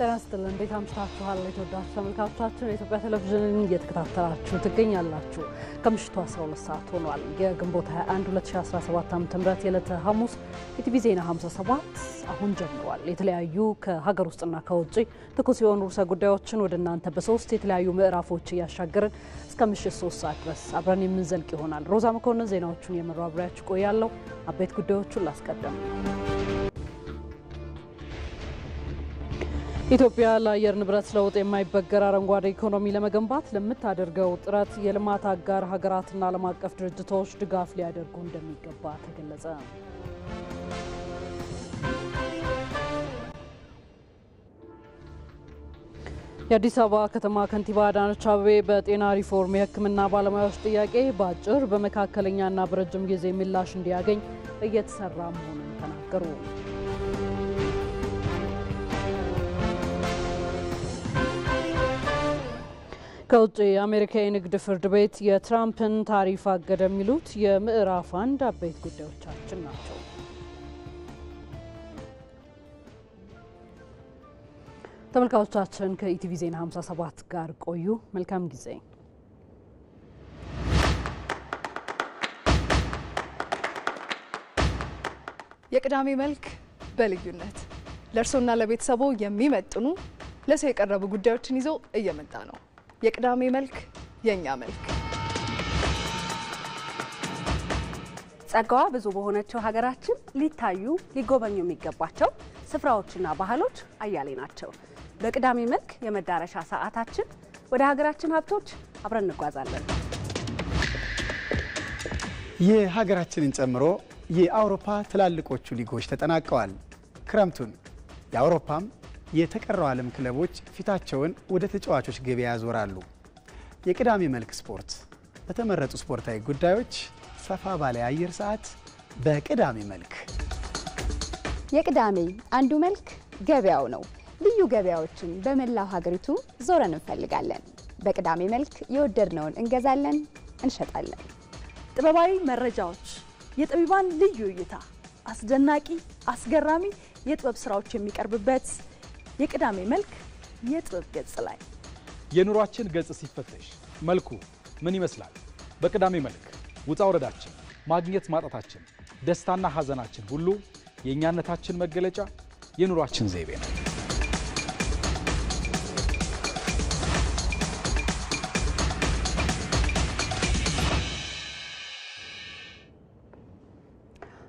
ተናስተልን እንዴት አምሽታችኋል? የተወዳጁ ተመልካቾቻችን የኢትዮጵያ ቴሌቪዥንን እየተከታተላችሁ ትገኛላችሁ። ከምሽቱ 12 ሰዓት ሆኗል። የግንቦት 21 2017 ዓ.ም የዕለተ ሐሙስ ኢቲቪ ዜና 57 አሁን ጀምሯል። የተለያዩ ከሀገር ውስጥና ከውጭ ትኩስ የሆኑ ርዕሰ ጉዳዮችን ወደ እናንተ በሶስት የተለያዩ ምዕራፎች እያሻገርን እስከ ምሽት 3 ሰዓት ድረስ አብረን የምንዘልቅ ይሆናል። ሮዛ መኮንን ዜናዎቹን የመራው አብሬያችሁ ቆያለሁ። አበይት ጉዳዮቹን ላስቀድም። ኢትዮጵያ ለአየር ንብረት ለውጥ የማይበገር አረንጓዴ ኢኮኖሚ ለመገንባት ለምታደርገው ጥረት የልማት አጋር ሀገራትና ዓለም አቀፍ ድርጅቶች ድጋፍ ሊያደርጉ እንደሚገባ ተገለጸ። የአዲስ አበባ ከተማ ከንቲባ አዳነች አቤቤ በጤና ሪፎርም የሕክምና ባለሙያዎች ጥያቄ በአጭር በመካከለኛና በረጅም ጊዜ ምላሽ እንዲያገኝ እየተሰራ መሆኑን ተናገሩ። ከውጭ የአሜሪካ የንግድ ፍርድ ቤት የትራምፕን ታሪፍ አገደ የሚሉት የምዕራፍ 1 አበይት ጉዳዮቻችን ናቸው። ተመልካቾቻችን ከኢቲቪ ዜና 57 ጋር ቆዩ። መልካም ጊዜ። የቅዳሜ መልክ በልዩነት ለእርሶና ለቤተሰቦ የሚመጥኑ ለሰው የቀረቡ ጉዳዮችን ይዞ እየመጣ ነው። የቅዳሜ መልክ የኛ መልክ። ጸጋዋ ብዙ በሆነችው ሀገራችን ሊታዩ ሊጎበኙ የሚገባቸው ስፍራዎችና ባህሎች አያሌ ናቸው። በቅዳሜ መልክ የመዳረሻ ሰዓታችን ወደ ሀገራችን ሀብቶች አብረን እንጓዛለን። የሀገራችንን ጨምሮ የአውሮፓ ትላልቆቹ ሊጎች ተጠናቀዋል። ክረምቱን የአውሮፓም የተቀረው ዓለም ክለቦች ፊታቸውን ወደ ተጫዋቾች ገበያ ያዞራሉ። የቅዳሜ መልክ ስፖርት በተመረጡ ስፖርታዊ ጉዳዮች ሰፋ ባለ አየር ሰዓት በቅዳሜ መልክ። የቅዳሜ አንዱ መልክ ገበያው ነው። ልዩ ገበያዎችን በመላው ሀገሪቱ ዞረን እንፈልጋለን። በቅዳሜ መልክ የወደድነውን እንገዛለን፣ እንሸጣለን። ጥበባዊ መረጃዎች፣ የጠቢባን ልዩ እይታ፣ አስደናቂ አስገራሚ የጥበብ ስራዎች የሚቀርብበት የቅዳሜ መልክ የጥበብ ገጽ ላይ የኑሯችን ገጽ ሲፈተሽ መልኩ ምን ይመስላል? በቅዳሜ መልክ ውጣ ወረዳችን፣ ማግኘት ማጣታችን፣ ደስታና ሀዘናችን ሁሉ የእኛነታችን መገለጫ የኑሯችን ዘይቤ ነው።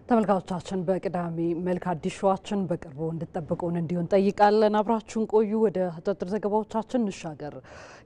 ተመልካቾቻችን በቅዳሜ መልክ አዲስ ሾዋችን በቅርቡ እንድትጠብቁን እንዲሆን ጠይቃለን። አብራችሁን ቆዩ። ወደ አጫጭር ዘገባዎቻችን እንሻገር።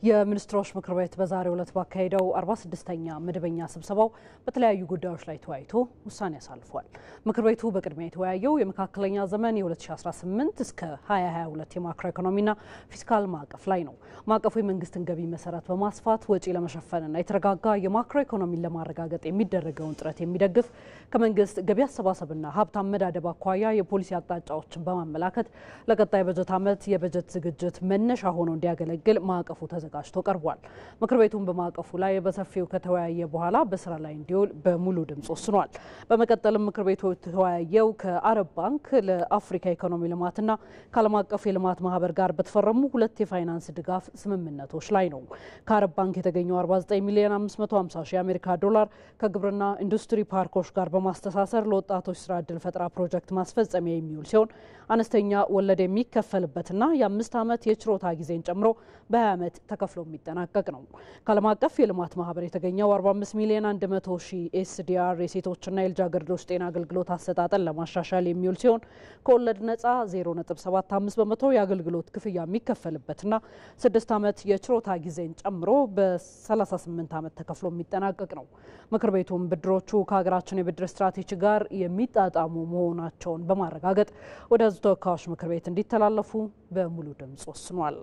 የሚኒስትሮች ምክር ቤት በዛሬው ዕለት ባካሄደው 46ኛ መደበኛ ስብሰባው በተለያዩ ጉዳዮች ላይ ተወያይቶ ውሳኔ አሳልፏል። ምክር ቤቱ በቅድሚያ የተወያየው የመካከለኛ ዘመን የ2018 እስከ 2022 የማክሮ ኢኮኖሚና ፊስካል ማዕቀፍ ላይ ነው። ማዕቀፉ የመንግስትን ገቢ መሰረት በማስፋት ወጪ ለመሸፈንና የተረጋጋ የማክሮ ኢኮኖሚን ለማረጋገጥ የሚደረገውን ጥረት የሚደግፍ ከመንግስት ገቢ አሰባሰብና ሀብት አመዳደብ አኳያ የፖሊሲ አቅጣጫዎችን በማመላከት ለቀጣይ በጀት ዓመት የበጀት ዝግጅት መነሻ ሆኖ እንዲያገለግል ማዕቀፉ ተዘጋጅቶ ቀርቧል። ምክር ቤቱም በማዕቀፉ ላይ በሰፊው ከተወያየ በኋላ በስራ ላይ እንዲውል በሙሉ ድምጽ ወስኗል። በመቀጠልም ምክር ቤቱ የተወያየው ከአረብ ባንክ ለአፍሪካ ኢኮኖሚ ልማትና ከዓለም አቀፍ የልማት ማህበር ጋር በተፈረሙ 2 የፋይናንስ ድጋፍ ስምምነቶች ላይ ነው። ከአረብ ባንክ የተገኘው 49 ሚሊዮን 550 ሺህ የአሜሪካ ዶላር ከግብርና ኢንዱስትሪ ፓርኮች ጋር በማስተሳሰር ለወጣቶች ስራ ዕድል ፈጠራ ፕሮጀክት ማስፈጸሚያ የሚውል ሲሆን አነስተኛ ወለድ የሚከፈልበትና የ5 ዓመት የችሮታ ጊዜን ጨምሮ በ20 ዓመት ተከፍሎ የሚጠናቀቅ ነው። ከዓለም አቀፍ የልማት ማህበር የተገኘው 45 ሚሊዮን 100 ሺህ ኤስዲአር የሴቶችና የልጃገረዶች ጤና አገልግሎት አሰጣጥን ለማሻሻል የሚውል ሲሆን ከወለድ ነጻ 0.75 በመቶ የአገልግሎት ክፍያ የሚከፈልበትና 6 ዓመት የችሮታ ጊዜን ጨምሮ በ38 ዓመት ተከፍሎ የሚጠናቀቅ ነው። ምክር ቤቱም ብድሮቹ ከሀገራችን የብድር ስትራቴጂ ጋር የሚጣጣሙ መሆናቸውን በማረጋገጥ ወደ ሕዝብ ተወካዮች ምክር ቤት እንዲተላለፉ በሙሉ ድምጽ ወስኗል።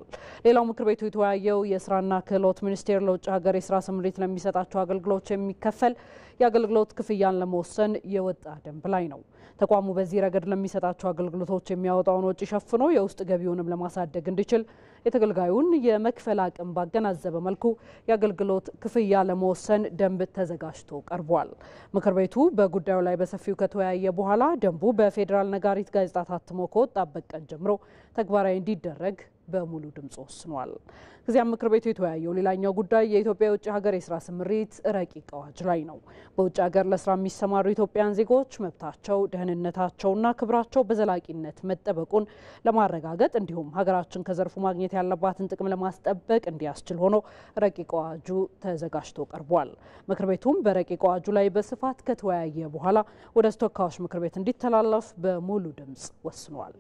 ሌላው ምክር ቤቱ የተወያየው የስራና ክህሎት ሚኒስቴር ለውጭ ሀገር የስራ ስምሪት ለሚሰጣቸው አገልግሎቶች የሚከፈል የአገልግሎት ክፍያን ለመወሰን የወጣ ደንብ ላይ ነው። ተቋሙ በዚህ ረገድ ለሚሰጣቸው አገልግሎቶች የሚያወጣውን ወጪ ሸፍኖ የውስጥ ገቢውንም ለማሳደግ እንዲችል የተገልጋዩን የመክፈል አቅም ባገናዘበ መልኩ የአገልግሎት ክፍያ ለመወሰን ደንብ ተዘጋጅቶ ቀርቧል። ምክር ቤቱ በጉዳዩ ላይ በሰፊው ከተወያየ በኋላ ደንቡ በፌዴራል ነጋሪት ጋዜጣ ታትሞ ከወጣበት ቀን ጀምሮ ተግባራዊ ተግባራዊ እንዲደረግ በሙሉ ድምጽ ወስኗል። ከዚያም ምክር ቤቱ የተወያየው ሌላኛው ጉዳይ የኢትዮጵያ የውጭ ሀገር የስራ ስምሪት ረቂቅ አዋጅ ላይ ነው። በውጭ ሀገር ለስራ የሚሰማሩ ኢትዮጵያውያን ዜጎች መብታቸው፣ ደህንነታቸውና ክብራቸው በዘላቂነት መጠበቁን ለማረጋገጥ እንዲሁም ሀገራችን ከዘርፉ ማግኘት ያለባትን ጥቅም ለማስጠበቅ እንዲያስችል ሆኖ ረቂቅ አዋጁ ተዘጋጅቶ ቀርቧል። ምክር ቤቱም በረቂቅ አዋጁ ላይ በስፋት ከተወያየ በኋላ ወደ ተወካዮች ምክር ቤት እንዲተላለፍ በሙሉ ድምጽ ወስኗል።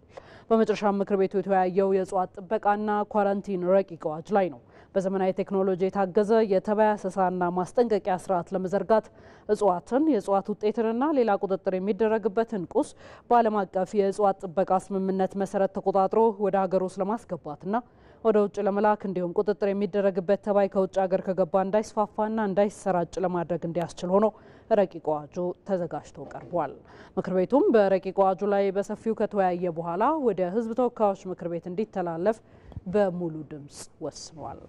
በመጨረሻ ምክር ቤቱ የተወያየው የእጽዋት ጥበቃና ኳራንቲን ረቂቅ አዋጅ ላይ ነው። በዘመናዊ ቴክኖሎጂ የታገዘ የተባይ አሰሳና ማስጠንቀቂያ ስርዓት ለመዘርጋት እጽዋትን፣ የእጽዋት ውጤትንና ሌላ ቁጥጥር የሚደረግበትን ቁስ በዓለም አቀፍ የእጽዋት ጥበቃ ስምምነት መሰረት ተቆጣጥሮ ወደ ሀገር ውስጥ ለማስገባትና ወደ ውጭ ለመላክ እንዲሁም ቁጥጥር የሚደረግበት ተባይ ከውጭ ሀገር ከገባ እንዳይስፋፋና እንዳይሰራጭ ለማድረግ እንዲያስችል ሆኖ ረቂቅ አዋጁ ተዘጋጅቶ ቀርቧል። ምክር ቤቱም በረቂቅ አዋጁ ላይ በሰፊው ከተወያየ በኋላ ወደ ሕዝብ ተወካዮች ምክር ቤት እንዲተላለፍ በሙሉ ድምጽ ወስኗል።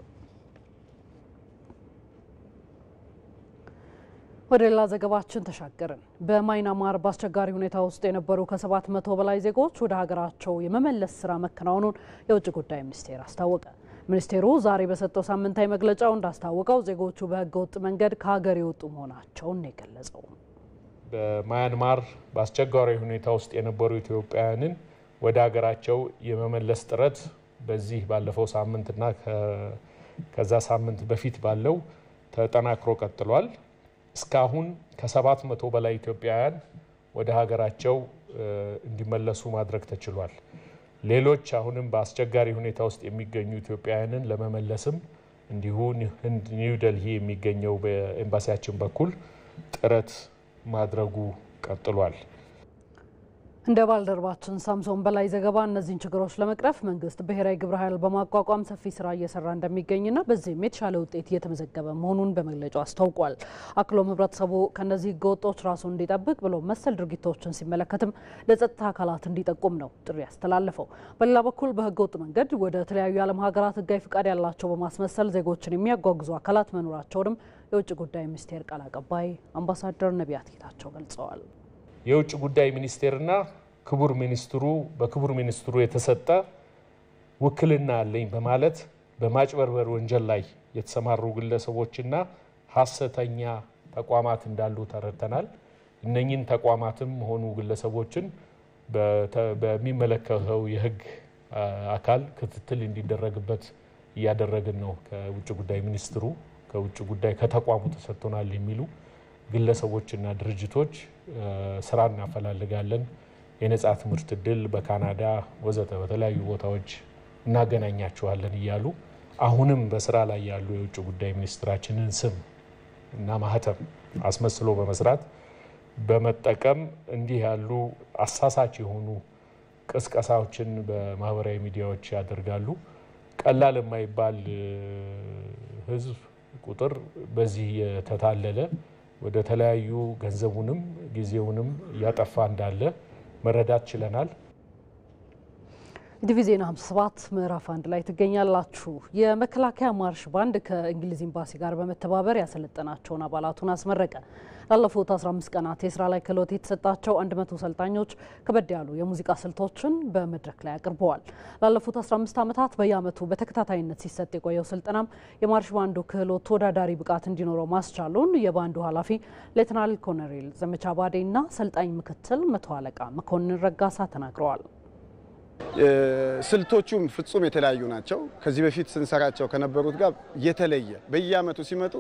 ወደ ሌላ ዘገባችን ተሻገርን። በማይናማር በአስቸጋሪ ሁኔታ ውስጥ የነበሩ ከ700 በላይ ዜጎች ወደ ሀገራቸው የመመለስ ስራ መከናወኑን የውጭ ጉዳይ ሚኒስቴር አስታወቀ። ሚኒስቴሩ ዛሬ በሰጠው ሳምንታዊ መግለጫው እንዳስታወቀው ዜጎቹ በህገ ወጥ መንገድ ከሀገር የወጡ መሆናቸውን ነው የገለጸው። በማያንማር በአስቸጋሪ ሁኔታ ውስጥ የነበሩ ኢትዮጵያውያንን ወደ ሀገራቸው የመመለስ ጥረት በዚህ ባለፈው ሳምንትና ከዛ ሳምንት በፊት ባለው ተጠናክሮ ቀጥሏል። እስካሁን ከ700 በላይ ኢትዮጵያውያን ወደ ሀገራቸው እንዲመለሱ ማድረግ ተችሏል። ሌሎች አሁንም በአስቸጋሪ ሁኔታ ውስጥ የሚገኙ ኢትዮጵያውያንን ለመመለስም እንዲሁ ኒው ዴልሂ የሚገኘው በኤምባሲያችን በኩል ጥረት ማድረጉ ቀጥሏል። እንደ ባልደረባችን ሳምሶን በላይ ዘገባ እነዚህን ችግሮች ለመቅረፍ መንግስት ብሔራዊ ግብረ ኃይል በማቋቋም ሰፊ ስራ እየሰራ እንደሚገኝና በዚህም የተሻለ ውጤት እየተመዘገበ መሆኑን በመግለጫው አስታውቋል። አክሎም ህብረተሰቡ ከነዚህ ህገወጦች ራሱን እንዲጠብቅ ብሎ መሰል ድርጊቶችን ሲመለከትም ለጸጥታ አካላት እንዲጠቁም ነው ጥሪ ያስተላለፈው። በሌላ በኩል በህገወጥ መንገድ ወደ ተለያዩ የዓለም ሀገራት ህጋዊ ፍቃድ ያላቸው በማስመሰል ዜጎችን የሚያጓጉዙ አካላት መኖራቸውንም የውጭ ጉዳይ ሚኒስቴር ቃል አቀባይ አምባሳደር ነቢያት ጌታቸው ገልጸዋል። የውጭ ጉዳይ ሚኒስቴርና ክቡር ሚኒስትሩ የተሰጠ ውክልና አለኝ በማለት በማጭበርበር ወንጀል ላይ የተሰማሩ ግለሰቦችና ሐሰተኛ ተቋማት እንዳሉ ተረድተናል። እነኚህን ተቋማትም ሆኑ ግለሰቦችን በሚመለከተው የህግ አካል ክትትል እንዲደረግበት እያደረግን ነው። ከውጭ ጉዳይ ሚኒስትሩ ከተቋሙ ተሰጥቶናል የሚሉ ግለሰቦችና ድርጅቶች ስራ እናፈላልጋለን፣ የነጻ ትምህርት እድል በካናዳ ወዘተ በተለያዩ ቦታዎች እናገናኛቸዋለን እያሉ አሁንም በስራ ላይ ያሉ የውጭ ጉዳይ ሚኒስትራችንን ስም እና ማህተም አስመስሎ በመስራት በመጠቀም እንዲህ ያሉ አሳሳች የሆኑ ቅስቀሳዎችን በማህበራዊ ሚዲያዎች ያደርጋሉ። ቀላል የማይባል ህዝብ ቁጥር በዚህ የተታለለ ወደ ተለያዩ ገንዘቡንም ጊዜውንም ያጠፋ እንዳለ መረዳት ችለናል። ዲቪ ዜና 57 ምዕራፍ 1 ላይ ትገኛላችሁ። የመከላከያ ማርሽ ባንድ ከእንግሊዝ ኤምባሲ ጋር በመተባበር ያሰለጠናቸውን አባላቱን አስመረቀ። ላለፉት 15 ቀናት የስራ ላይ ክህሎት የተሰጣቸው 100 ሰልጣኞች ከበድ ያሉ የሙዚቃ ስልቶችን በመድረክ ላይ አቅርበዋል። ላለፉት 15 ዓመታት በየዓመቱ በተከታታይነት ሲሰጥ የቆየው ስልጠናም የማርሽ ባንዱ ክህሎት ተወዳዳሪ ብቃት እንዲኖረው ማስቻሉን የባንዱ ኃላፊ ሌተናል ኮሎኔል ዘመቻ ባዴና ሰልጣኝ ምክትል መቶ አለቃ መኮንን ረጋሳ ተናግረዋል። ስልቶቹም ፍጹም የተለያዩ ናቸው። ከዚህ በፊት ስንሰራቸው ከነበሩት ጋር የተለየ በየዓመቱ ሲመጡ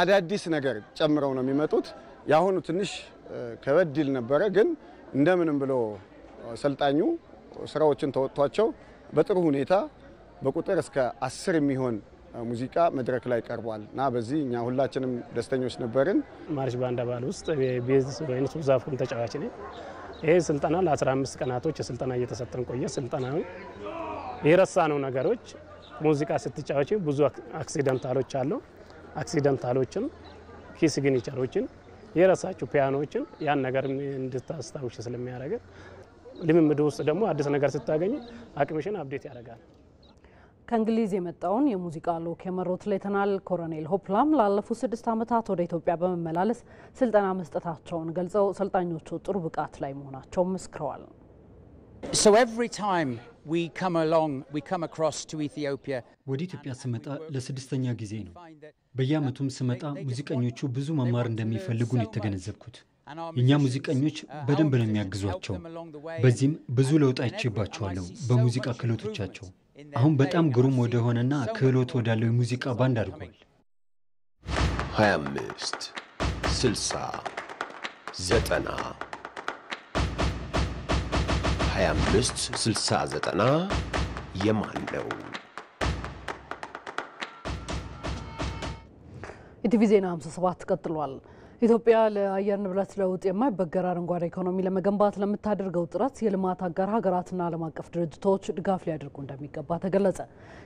አዳዲስ ነገር ጨምረው ነው የሚመጡት። ያሁኑ ትንሽ ከበድ ይል ነበረ፣ ግን እንደምንም ብሎ ሰልጣኙ ስራዎችን ተወጥቷቸው በጥሩ ሁኔታ በቁጥር እስከ 10 የሚሆን ሙዚቃ መድረክ ላይ ቀርቧል እና በዚህ እኛ ሁላችንም ደስተኞች ነበርን። ማርሽ ባንድ አባል ውስጥ ቤዝ ወይም ሱዛፎን ተጫዋች ነኝ። ይሄ ስልጠና ለ15 ቀናቶች ስልጠና እየተሰጠን ቆየ። ስልጠናው የረሳነው ነገሮች ሙዚቃ ስትጫወቺ ብዙ አክሲደንታሎች አሉ። አክሲደንታሎችን ኪስ ሲግኒቸሮችን የረሳችሁ ፒያኖችን ያን ነገር እንድታስታውሽ ስለሚያደርግ ልምምድ ውስጥ ደግሞ አዲስ ነገር ስታገኝ አቅምሽን አፕዴት ያደርጋል። ከእንግሊዝ የመጣውን የሙዚቃ ሎክ የመሩት ሌተናል ኮሎኔል ሆፕላም ላለፉት 6 ዓመታት ወደ ኢትዮጵያ በመመላለስ ስልጠና መስጠታቸውን ገልጸው ሰልጣኞቹ ጥሩ ብቃት ላይ መሆናቸውን መስክረዋል። So every time ወደ ኢትዮጵያ ስመጣ ለስድስተኛ ጊዜ ነው። በየዓመቱም ስመጣ ሙዚቀኞቹ ብዙ መማር እንደሚፈልጉ ነው የተገነዘብኩት። እኛ ሙዚቀኞች በደንብ ነው የሚያግዟቸው። በዚህም ብዙ ለውጥ አይቼባቸዋለሁ በሙዚቃ ክህሎቶቻቸው። አሁን በጣም ግሩም ወደ ሆነና ክህሎት ወዳለው የሙዚቃ ባንድ አድርጓል። 25 60 90 25 60 90 የማን ነው? ኢቲቪ ዜና 57 ቀጥሏል። ኢትዮጵያ ለአየር ንብረት ለውጥ የማይበገር አረንጓዴ ኢኮኖሚ ለመገንባት ለምታደርገው ጥረት የልማት አጋር ሀገራትና ዓለም አቀፍ ድርጅቶች ድጋፍ ሊያደርጉ እንደሚገባ ተገለጸ።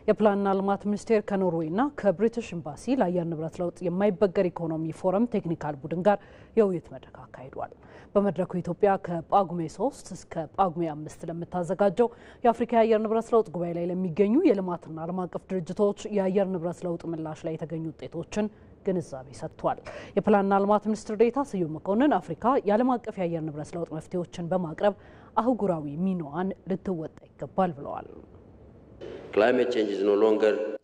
የፕላንና ልማት ሚኒስቴር ከኖርዌይና ከብሪቲሽ ኤምባሲ ለአየር ንብረት ለውጥ የማይበገር ኢኮኖሚ ፎረም ቴክኒካል ቡድን ጋር የውይይት መድረክ አካሂዷል። በመድረኩ ኢትዮጵያ ከጳጉሜ 3 እስከ ጳጉሜ 5 ለምታዘጋጀው የአፍሪካ የአየር ንብረት ለውጥ ጉባኤ ላይ ለሚገኙ የልማትና ዓለም አቀፍ ድርጅቶች የአየር ንብረት ለውጥ ምላሽ ላይ የተገኙ ውጤቶችን ግንዛቤ ሰጥቷል። የፕላንና ልማት ሚኒስትር ዴኤታ ስዩም መኮንን አፍሪካ የዓለም አቀፍ የአየር ንብረት ለውጥ መፍትሄዎችን በማቅረብ አህጉራዊ ሚናዋን ልትወጣ ይገባል ብለዋል።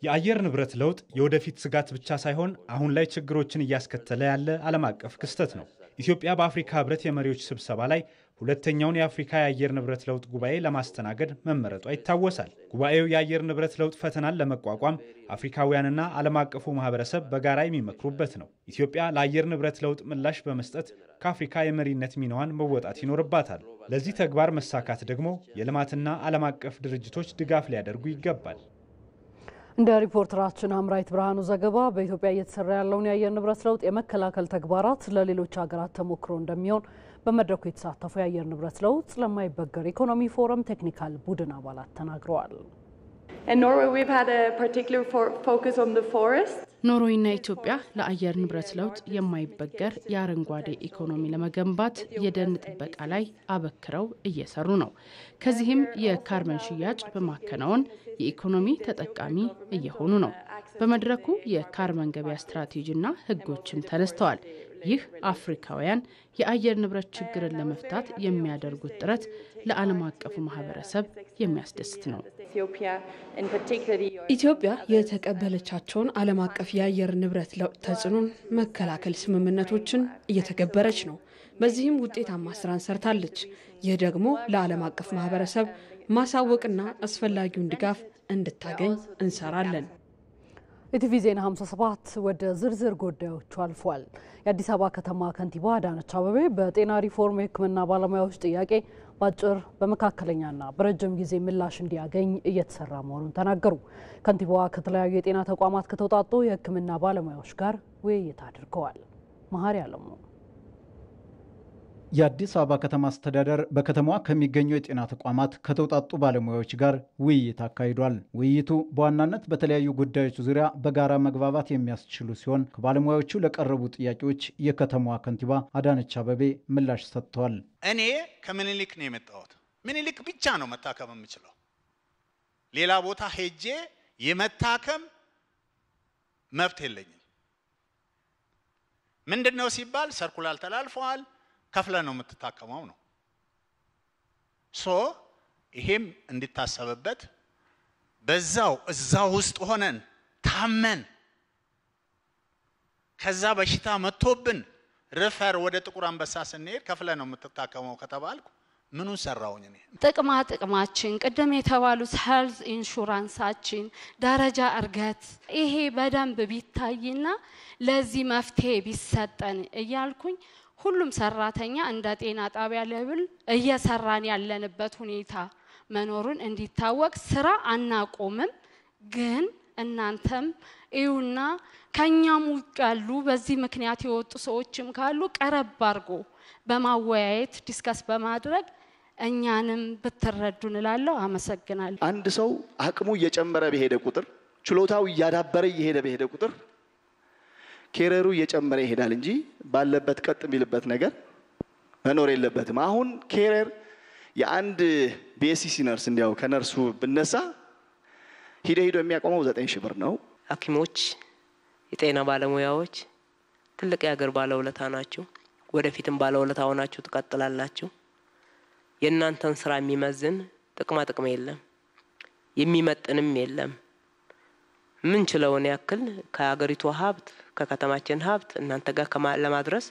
የአየር ንብረት ለውጥ የወደፊት ስጋት ብቻ ሳይሆን አሁን ላይ ችግሮችን እያስከተለ ያለ ዓለም አቀፍ ክስተት ነው። ኢትዮጵያ በአፍሪካ ህብረት የመሪዎች ስብሰባ ላይ ሁለተኛውን የአፍሪካ የአየር ንብረት ለውጥ ጉባኤ ለማስተናገድ መመረጧ ይታወሳል። ጉባኤው የአየር ንብረት ለውጥ ፈተናን ለመቋቋም አፍሪካውያንና ዓለም አቀፉ ማህበረሰብ በጋራ የሚመክሩበት ነው። ኢትዮጵያ ለአየር ንብረት ለውጥ ምላሽ በመስጠት ከአፍሪካ የመሪነት ሚናዋን መወጣት ይኖርባታል። ለዚህ ተግባር መሳካት ደግሞ የልማትና ዓለም አቀፍ ድርጅቶች ድጋፍ ሊያደርጉ ይገባል። እንደ ሪፖርተራችን አምራይት ብርሃኑ ዘገባ በኢትዮጵያ እየተሰራ ያለውን የአየር ንብረት ለውጥ የመከላከል ተግባራት ለሌሎች ሀገራት ተሞክሮ እንደሚሆን በመድረኩ የተሳተፉ የአየር ንብረት ለውጥ ለማይበገር ኢኮኖሚ ፎረም ቴክኒካል ቡድን አባላት ተናግረዋል። ኖርዌይና ኢትዮጵያ ለአየር ንብረት ለውጥ የማይበገር የአረንጓዴ ኢኮኖሚ ለመገንባት የደን ጥበቃ ላይ አበክረው እየሰሩ ነው። ከዚህም የካርበን ሽያጭ በማከናወን የኢኮኖሚ ተጠቃሚ እየሆኑ ነው። በመድረኩ የካርበን ገበያ ስትራቴጂና ሕጎችም ተነስተዋል። ይህ አፍሪካውያን የአየር ንብረት ችግርን ለመፍታት የሚያደርጉት ጥረት ለዓለም አቀፉ ማህበረሰብ የሚያስደስት ነው። ኢትዮጵያ የተቀበለቻቸውን ዓለም አቀፍ የአየር ንብረት ለውጥ ተጽዕኖን መከላከል ስምምነቶችን እየተገበረች ነው። በዚህም ውጤታማ ስራን ሰርታለች። ይህ ደግሞ ለዓለም አቀፍ ማህበረሰብ ማሳወቅና አስፈላጊውን ድጋፍ እንድታገኝ እንሰራለን። ኢቲቪ ዜና 57 ወደ ዝርዝር ጉዳዮቹ አልፏል። የአዲስ አበባ ከተማ ከንቲባ አዳነች አቤቤ በጤና ሪፎርም የሕክምና ባለሙያዎች ጥያቄ በአጭር በመካከለኛና በረጅም ጊዜ ምላሽ እንዲያገኝ እየተሰራ መሆኑን ተናገሩ። ከንቲባዋ ከተለያዩ የጤና ተቋማት ከተውጣጡ የሕክምና ባለሙያዎች ጋር ውይይት አድርገዋል። መሀሪ አለሙ የአዲስ አበባ ከተማ አስተዳደር በከተማዋ ከሚገኙ የጤና ተቋማት ከተውጣጡ ባለሙያዎች ጋር ውይይት አካሂዷል። ውይይቱ በዋናነት በተለያዩ ጉዳዮች ዙሪያ በጋራ መግባባት የሚያስችሉ ሲሆን ከባለሙያዎቹ ለቀረቡ ጥያቄዎች የከተማዋ ከንቲባ አዳነች አቤቤ ምላሽ ሰጥተዋል። እኔ ከምኒልክ ነው የመጣሁት። ምኒልክ ብቻ ነው መታከም የምችለው። ሌላ ቦታ ሄጄ የመታከም መብት የለኝም። ምንድነው ሲባል ሰርኩላር ተላልፈዋል፣ ከፍለ ነው የምትታከመው ነው። ይሄም እንድታሰብበት እዛው ውስጥ ሆነን ታመን ከዛ በሽታ መጥቶብን ሪፈር ወደ ጥቁር አንበሳ ስንሄድ ከፍለ ነው የምትታከመው ከተባልኩ ምኑን ሰራውኝ እኔ? ጥቅማችን ቅድም የተባሉት ሄልዝ ኢንሹራንሳችን ደረጃ እርገት ይሄ በደንብ ቢታይና ለዚህ መፍትሄ ቢሰጠን እያልኩኝ ሁሉም ሰራተኛ እንደ ጤና ጣቢያ ለብል እየሰራን ያለንበት ሁኔታ መኖሩን እንዲታወቅ ስራ አናቆምም። ግን እናንተም እዩና ከኛም ውጭ ያሉ በዚህ ምክንያት የወጡ ሰዎችም ካሉ ቀረብ አድርጎ በማወያየት ዲስከስ በማድረግ እኛንም ብትረዱን እላለሁ። አመሰግናለሁ። አንድ ሰው አቅሙ እየጨመረ በሄደ ቁጥር ችሎታው እያዳበረ እየሄደ በሄደ ቁጥር ኬረሩ እየጨመረ ይሄዳል እንጂ ባለበት ቀጥ የሚልበት ነገር መኖር የለበትም። አሁን ኬረር የአንድ ቢኤስሲ ነርስ እንዲያው ከነርሱ ብነሳ ሂዶ የሚያቆመው 9,000 ብር ነው። ሐኪሞች የጤና ባለሙያዎች ትልቅ የሀገር ባለውለታ ናቸው። ወደፊትም ባለውለታ ሆናችሁ ትቀጥላላችሁ። የእናንተን ስራ የሚመዝን ጥቅማ ጥቅም የለም። የሚመጥንም የለም። ምን ችለውን ያክል ከሀገሪቱ ሀብት ከከተማችን ሀብት እናንተ ጋር ለማድረስ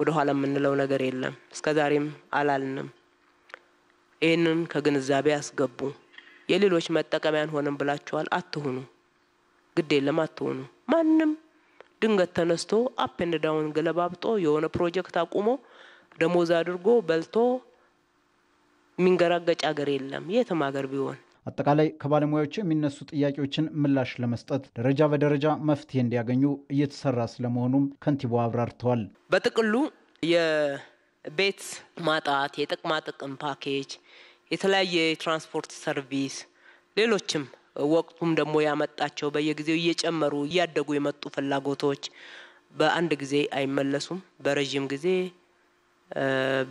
ወደ ኋላ የምንለው ነገር የለም። እስከዛሬም አላልንም። ይሄንን ከግንዛቤ ያስገቡ። የሌሎች መጠቀሚያን ሆነን ብላችኋል፣ አትሁኑ። ግድ የለም አትሁኑ። ማንም ድንገት ተነስቶ አፕ ኤንድ ዳውን ገለባብጦ የሆነ ፕሮጀክት አቁሞ ደሞዝ አድርጎ በልቶ የሚንገራገጭ ሀገር የለም የትም ሀገር ቢሆን። አጠቃላይ ከባለሙያዎች የሚነሱ ጥያቄዎችን ምላሽ ለመስጠት ደረጃ በደረጃ መፍትሄ እንዲያገኙ እየተሰራ ስለመሆኑም ከንቲባው አብራርተዋል። በጥቅሉ የቤት ማጣት፣ የጥቅማ ጥቅም ፓኬጅ፣ የተለያየ የትራንስፖርት ሰርቪስ፣ ሌሎችም ወቅቱም ደግሞ ያመጣቸው በየጊዜው እየጨመሩ እያደጉ የመጡ ፍላጎቶች በአንድ ጊዜ አይመለሱም። በረጅም ጊዜ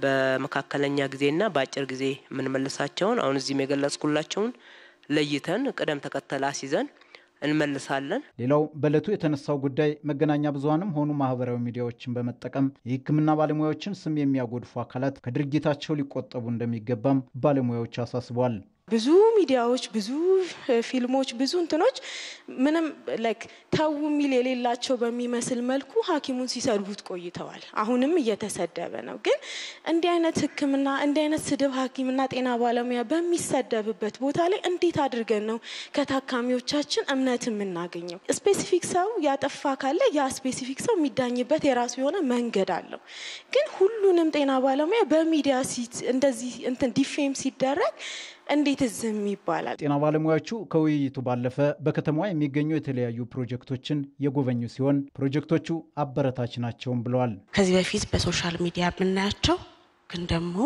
በመካከለኛ ጊዜና በአጭር ጊዜ የምንመልሳቸውን አሁን እዚህም የገለጽኩላቸውን ለይተን ቅደም ተከተል አስይዘን እንመልሳለን። ሌላው በእለቱ የተነሳው ጉዳይ መገናኛ ብዙሃንም ሆኑ ማህበራዊ ሚዲያዎችን በመጠቀም የሕክምና ባለሙያዎችን ስም የሚያጎድፉ አካላት ከድርጊታቸው ሊቆጠቡ እንደሚገባም ባለሙያዎች አሳስበዋል። ብዙ ሚዲያዎች፣ ብዙ ፊልሞች፣ ብዙ እንትኖች ምንም ተው ሚል የሌላቸው በሚመስል መልኩ ሐኪሙን ሲሰድቡት ቆይተዋል። አሁንም እየተሰደበ ነው። ግን እንዲህ አይነት ሕክምና እንዲህ አይነት ስድብ ሐኪምና ጤና ባለሙያ በሚሰደብበት ቦታ ላይ እንዴት አድርገን ነው ከታካሚዎቻችን እምነት የምናገኘው? ስፔሲፊክ ሰው ያጠፋ ካለ ያ ስፔሲፊክ ሰው የሚዳኝበት የራሱ የሆነ መንገድ አለው። ግን ሁሉንም ጤና ባለሙያ በሚዲያ እንደዚህ ዲፌም ሲደረግ እንዴት ዝም ይባላል? ጤና ባለሙያዎቹ ከውይይቱ ባለፈ በከተማዋ የሚገኙ የተለያዩ ፕሮጀክቶችን የጎበኙ ሲሆን ፕሮጀክቶቹ አበረታች ናቸውም ብለዋል። ከዚህ በፊት በሶሻል ሚዲያ የምናያቸው ግን ደግሞ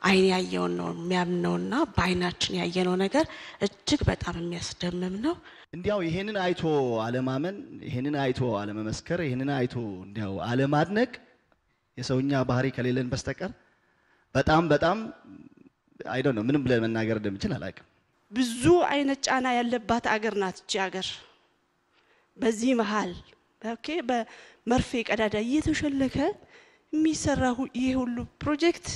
አይን ያየውን ነው የሚያምነውና በአይናችን ያየነው ነገር እጅግ በጣም የሚያስደምም ነው። እንዲያው ይሄንን አይቶ አለማመን፣ ይሄንን አይቶ አለመመስከር፣ ይሄንን አይቶ እንዲያው አለማድነቅ የሰውኛ ባህሪ ከሌለን በስተቀር በጣም አይዶን ነው ምንም ብለን መናገር እንደምችል አላውቅም። ብዙ አይነት ጫና ያለባት አገር ናት እቺ አገር። በዚህ መሃል በመርፌ ቀዳዳ እየተሸለከ የሚሰራው ይሄ ሁሉ ፕሮጀክት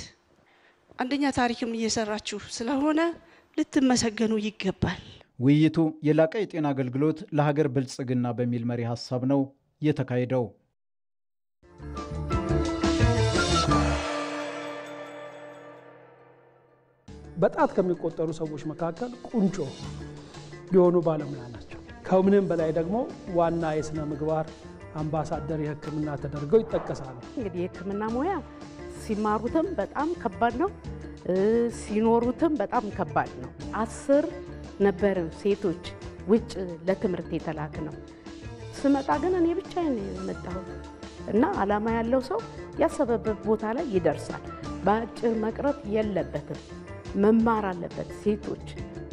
አንደኛ ታሪክም እየሰራችሁ ስለሆነ ልትመሰገኑ ይገባል። ውይይቱ የላቀ የጤና አገልግሎት ለሀገር ብልጽግና በሚል መሪ ሀሳብ ነው የተካሄደው። በጣት ከሚቆጠሩ ሰዎች መካከል ቁንጮ የሆኑ ባለሙያ ናቸው። ከምንም በላይ ደግሞ ዋና የስነ ምግባር አምባሳደር የሕክምና ተደርገው ይጠቀሳሉ። እንግዲህ የሕክምና ሙያ ሲማሩትም በጣም ከባድ ነው፣ ሲኖሩትም በጣም ከባድ ነው። 10 ነበርን ሴቶች ውጭ ለትምህርት የተላክ ነው። ስመጣ ግን እኔ ብቻዬን የመጣሁት እና ዓላማ ያለው ሰው ያሰበበት ቦታ ላይ ይደርሳል። በአጭር መቅረት የለበትም። መማር አለበት። ሴቶች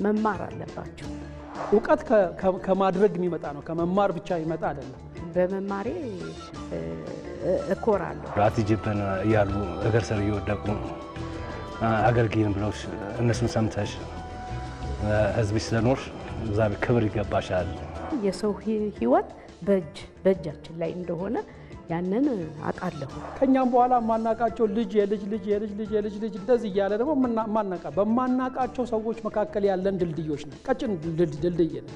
መማር አለባቸው። እውቀት ከማድረግ የሚመጣ ነው፣ ከመማር ብቻ ይመጣ አይደለም። በመማሬ እኮራለሁ። አትጅብን እያሉ እግር ስር እየወደቁ አገልግይን ብለውሽ እነሱን ሰምተሽ ህዝብ ስለኖር እግዚአብሔር ክብር ይገባሻል። የሰው ህይወት በእጃችን ላይ እንደሆነ ያንን አቃለሁ። ከኛም በኋላ ማናቃቸው ልጅ የልጅ እንደዚህ እያለ ደግሞ በማናቃቸው ሰዎች መካከል ያለን ድልድዮች ነው። ቀጭን ድልድይ ነው።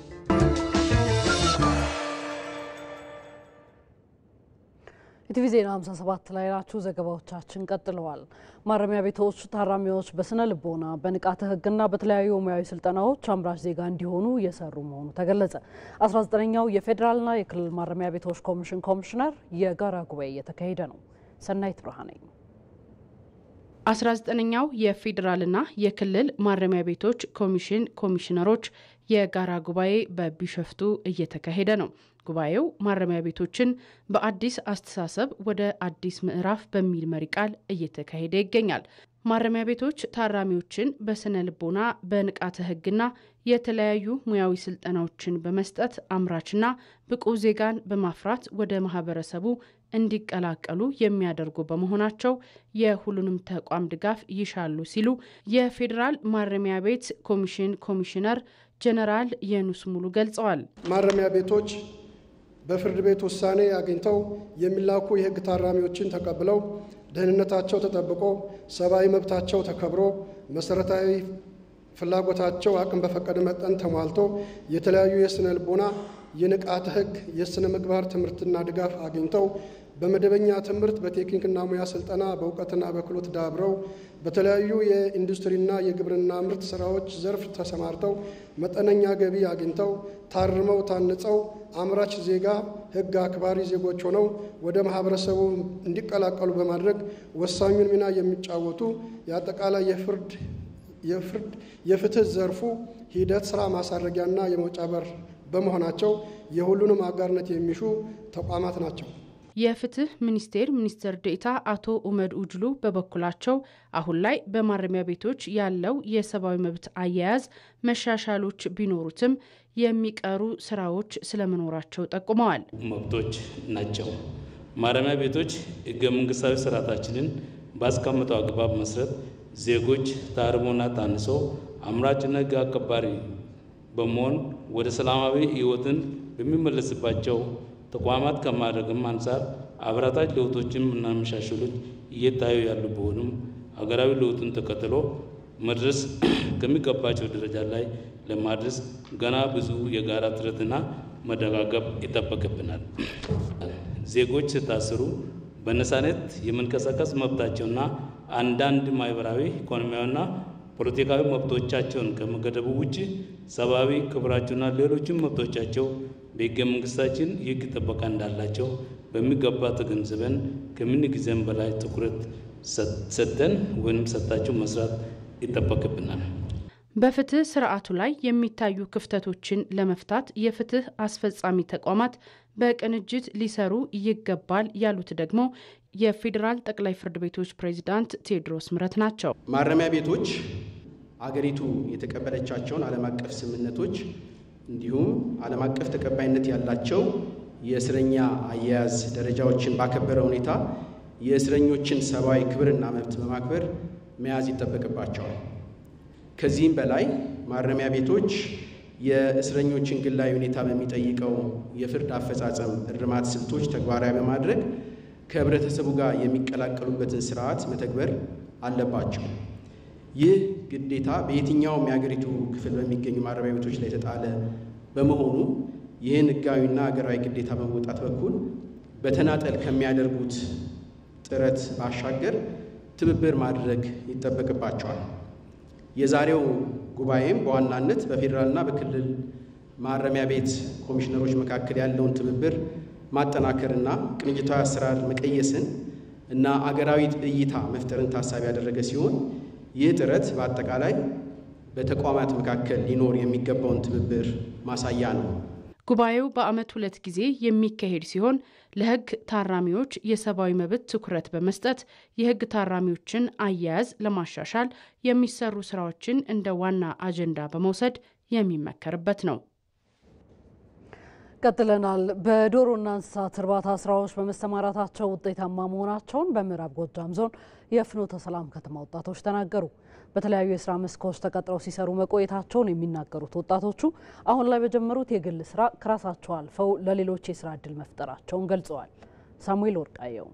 ኢቲቪ ዜና 57 ላይ ናችሁ። ዘገባዎቻችን ቀጥለዋል። ማረሚያ ቤቶች ታራሚዎች በስነ ልቦና በንቃተ ህግና በተለያዩ ሙያዊ ስልጠናዎች አምራች ዜጋ እንዲሆኑ እየሰሩ መሆኑ ተገለጸ። 19ኛው የፌዴራልና የክልል ማረሚያ ቤቶች ኮሚሽን ኮሚሽነር የጋራ ጉባኤ እየተካሄደ ነው። ሰናይት ብርሃኔ 19ኛው የፌዴራልና የክልል ማረሚያ ቤቶች ኮሚሽን ኮሚሽነሮች የጋራ ጉባኤ በቢሾፍቱ እየተካሄደ ነው። ጉባኤው ማረሚያ ቤቶችን በአዲስ አስተሳሰብ ወደ አዲስ ምዕራፍ በሚል መሪ ቃል እየተካሄደ ይገኛል። ማረሚያ ቤቶች ታራሚዎችን በስነ ልቦና በንቃተ ህግና የተለያዩ ሙያዊ ስልጠናዎችን በመስጠት አምራችና ብቁ ዜጋን በማፍራት ወደ ማህበረሰቡ እንዲቀላቀሉ የሚያደርጉ በመሆናቸው የሁሉንም ተቋም ድጋፍ ይሻሉ ሲሉ የፌዴራል ማረሚያ ቤት ኮሚሽን ኮሚሽነር ጀነራል የኑስ ሙሉ ገልጸዋል። ማረሚያ ቤቶች በፍርድ ቤት ውሳኔ አግኝተው የሚላኩ የህግ ታራሚዎችን ተቀብለው ደህንነታቸው ተጠብቆ ሰብአዊ መብታቸው ተከብሮ መሰረታዊ ፍላጎታቸው አቅም በፈቀደ መጠን ተሟልቶ የተለያዩ የስነ ልቦና፣ የንቃተ ህግ፣ የስነ ምግባር ትምህርትና ድጋፍ አግኝተው በመደበኛ ትምህርት በቴክኒክና ሙያ ስልጠና በእውቀትና በክህሎት ዳብረው በተለያዩ የኢንዱስትሪና የግብርና ምርት ስራዎች ዘርፍ ተሰማርተው መጠነኛ ገቢ አግኝተው ታርመው ታንጸው አምራች ዜጋ፣ ህግ አክባሪ ዜጎች ሆነው ወደ ማህበረሰቡ እንዲቀላቀሉ በማድረግ ወሳኙን ሚና የሚጫወቱ የአጠቃላይ የፍትህ ዘርፉ ሂደት ስራ ማሳረጊያና የመውጫ በር በመሆናቸው የሁሉንም አጋርነት የሚሹ ተቋማት ናቸው። የፍትህ ሚኒስቴር ሚኒስትር ዴኤታ አቶ ኡመድ ኡጅሉ በበኩላቸው አሁን ላይ በማረሚያ ቤቶች ያለው የሰብአዊ መብት አያያዝ መሻሻሎች ቢኖሩትም የሚቀሩ ስራዎች ስለመኖራቸው ጠቁመዋል። መብቶች ናቸው። ማረሚያ ቤቶች ህገ መንግስታዊ ስርዓታችንን ባስቀመጠው አግባብ መሰረት ዜጎች ታርሞና ታንሶ አምራችና ህግ አስከባሪ በመሆን ወደ ሰላማዊ ህይወትን በሚመለስባቸው ተቋማት ከማድረግም አንጻር አበራታች ለውጦችም እና መሻሻሎች እየታዩ ያሉ ቢሆንም ሀገራዊ ለውጡን ተከትሎ መድረስ ከሚገባቸው ደረጃ ላይ ለማድረስ ገና ብዙ የጋራ ጥረትና መደጋገፍ ይጠበቅብናል። ዜጎች ሲታሰሩ በነፃነት የመንቀሳቀስ መብታቸውና አንዳንድ ማህበራዊ፣ ኢኮኖሚያዊና ፖለቲካዊ መብቶቻቸውን ከመገደቡ ውጭ ሰብአዊ ክብራቸውና ሌሎችም መብቶቻቸው በህገ መንግስታችን የህግ ጥበቃ እንዳላቸው በሚገባ ተገንዝበን ከምን ጊዜም በላይ ትኩረት ሰጥተን ወይም ሰጣቸው መስራት ይጠበቅብናል። በፍትህ ስርዓቱ ላይ የሚታዩ ክፍተቶችን ለመፍታት የፍትህ አስፈጻሚ ተቋማት በቅንጅት ሊሰሩ ይገባል ያሉት ደግሞ የፌዴራል ጠቅላይ ፍርድ ቤቶች ፕሬዝዳንት ቴዎድሮስ ምህረት ናቸው። ማረሚያ ቤቶች አገሪቱ የተቀበለቻቸውን ዓለም አቀፍ ስምምነቶች እንዲሁም ዓለም አቀፍ ተቀባይነት ያላቸው የእስረኛ አያያዝ ደረጃዎችን ባከበረ ሁኔታ የእስረኞችን ሰብአዊ ክብርና መብት በማክበር መያዝ ይጠበቅባቸዋል። ከዚህም በላይ ማረሚያ ቤቶች የእስረኞችን ግላዊ ሁኔታ በሚጠይቀው የፍርድ አፈጻጸም እርማት ስልቶች ተግባራዊ በማድረግ ከህብረተሰቡ ጋር የሚቀላቀሉበትን ስርዓት መተግበር አለባቸው። ይህ ግዴታ በየትኛውም የሀገሪቱ ክፍል በሚገኙ ማረሚያ ቤቶች ላይ የተጣለ በመሆኑ ይህን ህጋዊና ሀገራዊ ግዴታ በመውጣት በኩል በተናጠል ከሚያደርጉት ጥረት ባሻገር ትብብር ማድረግ ይጠበቅባቸዋል። የዛሬው ጉባኤም በዋናነት በፌዴራልና በክልል ማረሚያ ቤት ኮሚሽነሮች መካከል ያለውን ትብብር ማጠናከርና ቅንጅታዊ አሰራር መቀየስን እና አገራዊ እይታ መፍጠርን ታሳቢ ያደረገ ሲሆን ይህ ጥረት በአጠቃላይ በተቋማት መካከል ሊኖር የሚገባውን ትብብር ማሳያ ነው። ጉባኤው በዓመት 2 ጊዜ የሚካሄድ ሲሆን ለህግ ታራሚዎች የሰብአዊ መብት ትኩረት በመስጠት የህግ ታራሚዎችን አያያዝ ለማሻሻል የሚሰሩ ስራዎችን እንደ ዋና አጀንዳ በመውሰድ የሚመከርበት ነው። ቀጥለናል። በዶሮና እንስሳት እርባታ ስራዎች በመሰማራታቸው ውጤታማ መሆናቸውን በምዕራብ ጎጃም ዞን የፍኖተ ሰላም ከተማ ወጣቶች ተናገሩ። በተለያዩ የስራ መስኮች ተቀጥረው ሲሰሩ መቆየታቸውን የሚናገሩት ወጣቶቹ አሁን ላይ በጀመሩት የግል ስራ ከራሳቸው አልፈው ለሌሎች የስራ እድል መፍጠራቸውን ገልጸዋል። ሳሙኤል ወርቃየው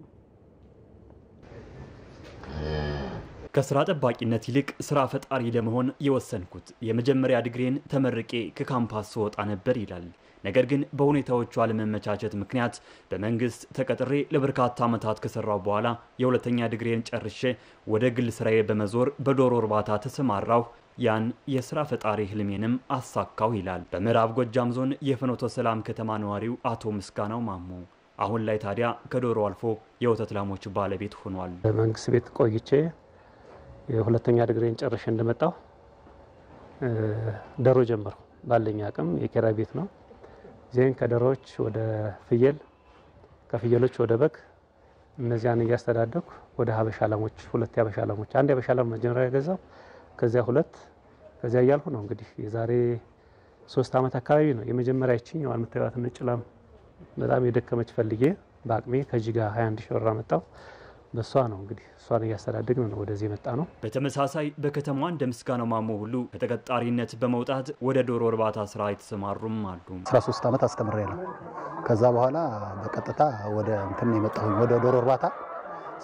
ከስራ ጠባቂነት ይልቅ ስራ ፈጣሪ ለመሆን የወሰንኩት የመጀመሪያ ዲግሪን ተመርቄ ከካምፓስ ወጣ ነበር ይላል። ነገር ግን በሁኔታዎቹ አለመመቻቸት ምክንያት በመንግስት ተቀጥሬ ለበርካታ ዓመታት ከሰራው በኋላ የሁለተኛ ዲግሪን ጨርሼ ወደ ግል ስራዬ በመዞር በዶሮ እርባታ ተሰማራሁ። ያን የስራ ፈጣሪ ህልሜንም አሳካው ይላል በምዕራብ ጎጃም ዞን የፍኖተ ሰላም ከተማ ነዋሪው አቶ ምስጋናው ማሞ። አሁን ላይ ታዲያ ከዶሮ አልፎ የወተት ላሞች ባለቤት ሆኗል። መንግስት ቤት ቆይቼ የሁለተኛ ዲግሪን ጨርሼ እንደመጣሁ ዶሮ ጀመርኩ። ባለኝ አቅም የኪራይ ቤት ነው። ዜን ከዶሮዎች ወደ ፍየል፣ ከፍየሎች ወደ በግ፣ እነዚያን እያስተዳደርኩ ወደ ሀበሻ ላሞች 2 የሀበሻ ላሞች፣ አንድ የሀበሻ ላም መጀመሪያ ገዛው፣ ከዚያ 2፣ ከዚያ እያልኩ ነው እንግዲህ የዛሬ 3 ዓመት አካባቢ ነው የመጀመሪያ ይችኛው የምታዩት ነጭ ላም በጣም የደከመች ፈልጌ በአቅሜ ከጂጋ 21 ሺህ ብር አመጣው። በሷ ነው እንግዲህ እሷን እያስተዳደግን ነው ወደዚህ የመጣ ነው። በተመሳሳይ በከተማዋ እንደ ምስጋናው ማሞ ሁሉ ከተቀጣሪነት በመውጣት ወደ ዶሮ እርባታ ስራ የተሰማሩም አሉ። 13 ዓመት አስተምሬያለሁ። ከዛ በኋላ በቀጥታ ወደ እንትን የመጣሁኝ ወደ ዶሮ እርባታ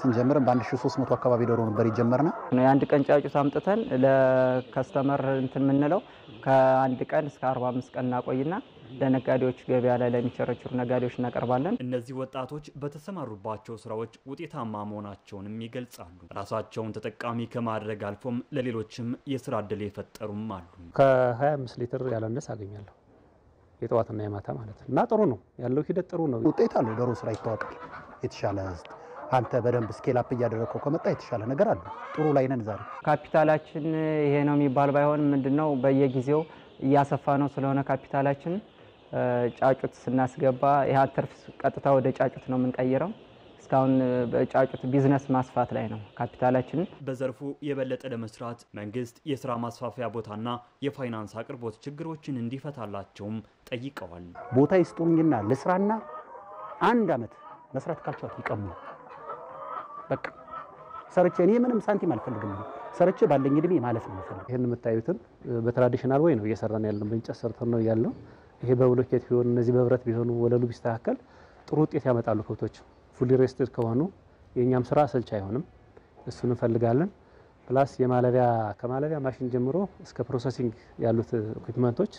ስንጀምርም በ1300 አካባቢ ዶሮ ነበር የጀመርነው። የአንድ ቀን ጫጩት አምጥተን ለከስተመር እንትን የምንለው ከአንድ ቀን እስከ 45 ቀን እናቆይና ለነጋዴዎች ገበያ ላይ ለሚቸረችሩ ነጋዴዎች እናቀርባለን። እነዚህ ወጣቶች በተሰማሩባቸው ስራዎች ውጤታማ መሆናቸውንም ይገልጻሉ። ራሳቸውን ተጠቃሚ ከማድረግ አልፎም ለሌሎችም የስራ እድል የፈጠሩም አሉ። ከ25 ሊትር ያላነስ አገኛለሁ የጠዋትና የማታ ማለት ነው። እና ጥሩ ነው ያለው ሂደት ጥሩ ነው። ውጤት አለው። ዶሮ ስራ ይታወቃል። የተሻለ አንተ በደንብ ስኬል አፕ እያደረግከው ከመጣ የተሻለ ነገር አለ። ጥሩ ላይ ነን ዛሬ። ካፒታላችን ይሄ ነው የሚባል ባይሆን ምንድነው በየጊዜው እያሰፋ ነው ስለሆነ ካፒታላችን ጫጩት ስናስገባ ይሄ ትርፍ ቀጥታ ወደ ጫጩት ነው የምንቀይረው። እስካሁን በጫጩት ቢዝነስ ማስፋት ላይ ነው ካፒታላችን። በዘርፉ የበለጠ ለመስራት መንግስት የስራ ማስፋፊያ ቦታና የፋይናንስ አቅርቦት ችግሮችን እንዲፈታላቸውም ጠይቀዋል። ቦታ ይስጡኝና ለስራና አንድ አመት መስራት ካልቻልኩ ይቀሙ። በቃ ሰርቼ እኔ ምንም ሳንቲም አልፈልግም። ሰርቼ ባለኝ እድሜ ማለት ነው የምፈልገው። ይሄን የምታዩትን በትራዲሽናል ወይ ነው እየሰራን ያለው። በእንጨት ሰርተን ነው ያለው። ይሄ በብሎኬት ቢሆን እነዚህ በብረት ቢሆኑ ወለሉ ቢስተካከል ጥሩ ውጤት ያመጣሉ ከብቶች። ፉሊ ሬስትድ ከሆኑ የኛም ስራ አሰልች አይሆንም። እሱን እንፈልጋለን። ፕላስ የማለቢያ ከማለቢያ ማሽን ጀምሮ እስከ ፕሮሰሲንግ ያሉት ኢኩዊፕመንቶች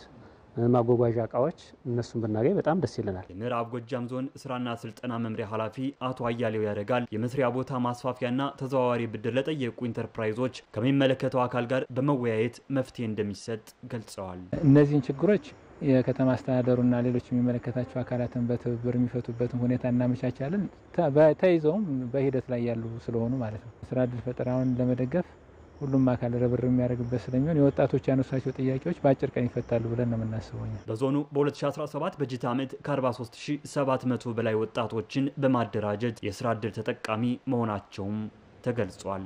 ማጓጓዣ እቃዎች እነሱን ብናገኝ በጣም ደስ ይለናል። የምዕራብ ጎጃም ዞን ስራና ስልጠና መምሪያ ኃላፊ አቶ አያሌው ያደርጋል የመስሪያ ቦታ ማስፋፊያና ተዘዋዋሪ ብድር ለጠየቁ ኢንተርፕራይዞች ከሚመለከተው አካል ጋር በመወያየት መፍትሄ እንደሚሰጥ ገልጸዋል። እነዚህን ችግሮች የከተማ አስተዳደሩና ሌሎች የሚመለከታቸው አካላትን በትብብር የሚፈቱበትን ሁኔታ እናመቻቻለን። ተይዘውም በሂደት ላይ ያሉ ስለሆኑ ማለት ነው። ስራ ዕድል ፈጠራውን ለመደገፍ ሁሉም አካል ርብርብ የሚያደርግበት ስለሚሆን የወጣቶች ያነሷቸው ጥያቄዎች በአጭር ቀን ይፈታሉ ብለን ነው የምናስበው። በዞኑ በ2017 በጀት ዓመት ከ43700 በላይ ወጣቶችን በማደራጀት የስራ ዕድል ተጠቃሚ መሆናቸውም ተገልጿል።